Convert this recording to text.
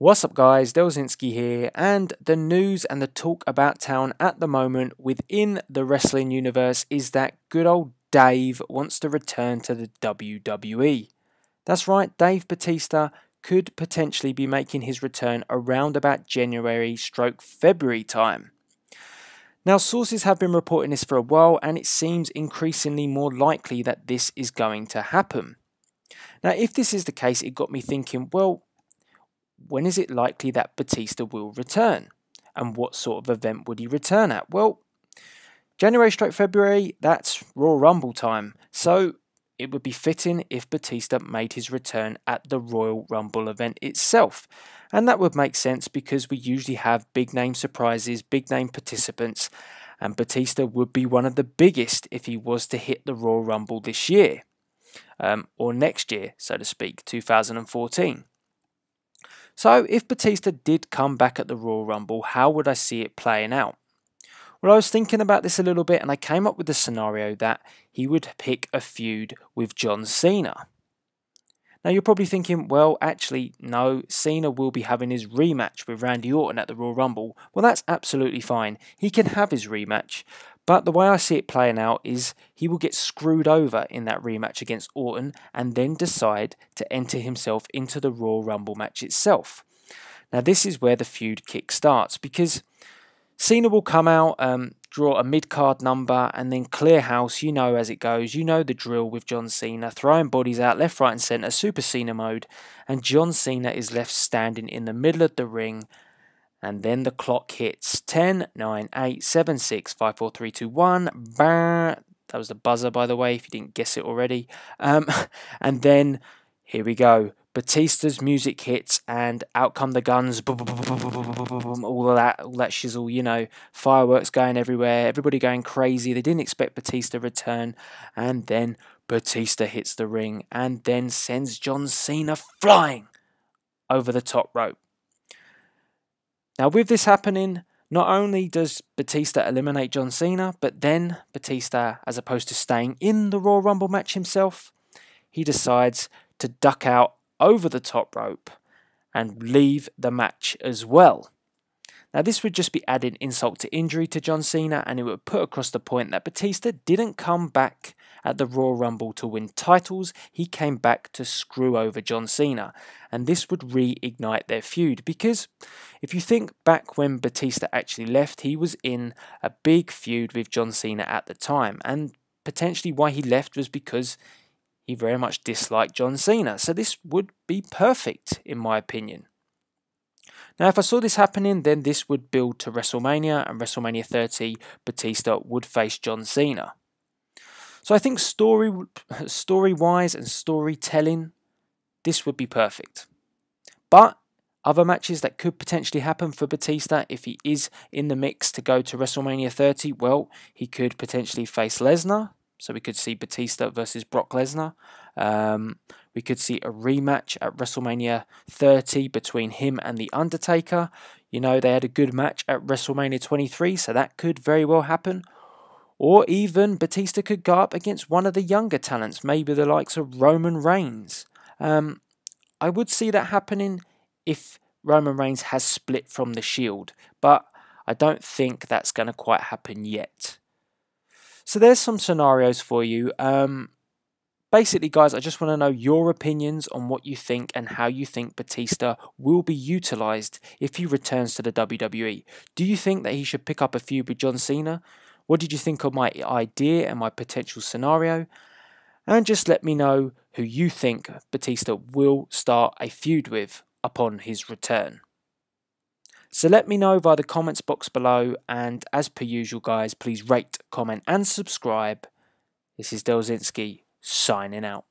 What's up guys, Delzinski here, and the news and the talk about town at the moment within the wrestling universe is that good old Dave wants to return to the WWE. That's right, Dave Batista could potentially be making his return around about January/February time. Now sources have been reporting this for a while and it seems increasingly more likely that this is going to happen. Now if this is the case, it got me thinking, well, when is it likely that Batista will return? And what sort of event would he return at? Well, January/February, that's Royal Rumble time. So it would be fitting if Batista made his return at the Royal Rumble event itself. And that would make sense because we usually have big name surprises, big name participants, and Batista would be one of the biggest if he was to hit the Royal Rumble this year. Or next year, so to speak, 2014. So if Batista did come back at the Royal Rumble, how would I see it playing out? Well, I was thinking about this a little bit and I came up with the scenario that he would pick a feud with John Cena. Now you're probably thinking, well, actually, no, Cena will be having his rematch with Randy Orton at the Royal Rumble. Well, that's absolutely fine. He can have his rematch. But the way I see it playing out is he will get screwed over in that rematch against Orton and then decide to enter himself into the Royal Rumble match itself. Now this is where the feud kick starts because Cena will come out, draw a mid-card number and then clear house. You know as it goes. You know the drill with John Cena. Throwing bodies out left, right and centre. Super Cena mode. And John Cena is left standing in the middle of the ring. And then the clock hits 10, 9, 8, 7, 6, 5, 4, 3, 2, 1. That was the buzzer, by the way, if you didn't guess it already. And then, here we go. Batista's music hits and out come the guns. All that shizzle, you know. Fireworks going everywhere. Everybody going crazy. They didn't expect Batista to return. And then Batista hits the ring and then sends John Cena flying over the top rope. Now with this happening, not only does Batista eliminate John Cena, but then Batista, as opposed to staying in the Royal Rumble match himself, he decides to duck out over the top rope and leave the match as well. Now this would just be adding insult to injury to John Cena and it would put across the point that Batista didn't come back at the Royal Rumble to win titles, he came back to screw over John Cena. And this would reignite their feud because if you think back when Batista actually left, he was in a big feud with John Cena at the time. And potentially why he left was because he very much disliked John Cena. So this would be perfect in my opinion. Now, if I saw this happening, then this would build to WrestleMania, and WrestleMania 30, Batista would face John Cena. So I think story-wise and storytelling, this would be perfect. But other matches that could potentially happen for Batista if he is in the mix to go to WrestleMania 30, well, he could potentially face Lesnar. So we could see Batista versus Brock Lesnar. We could see a rematch at WrestleMania 30 between him and The Undertaker. You know, they had a good match at WrestleMania 23, so that could very well happen. Or even Batista could go up against one of the younger talents, maybe the likes of Roman Reigns. I would see that happening if Roman Reigns has split from the Shield, but I don't think that's going to quite happen yet. So there's some scenarios for you. Basically, guys, I just want to know your opinions on what you think and how you think Batista will be utilised if he returns to the WWE. Do you think that he should pick up a feud with John Cena? What did you think of my idea and my potential scenario? And just let me know who you think Batista will start a feud with upon his return. So let me know via the comments box below, and as per usual guys, please rate, comment and subscribe. This is Delzinski signing out.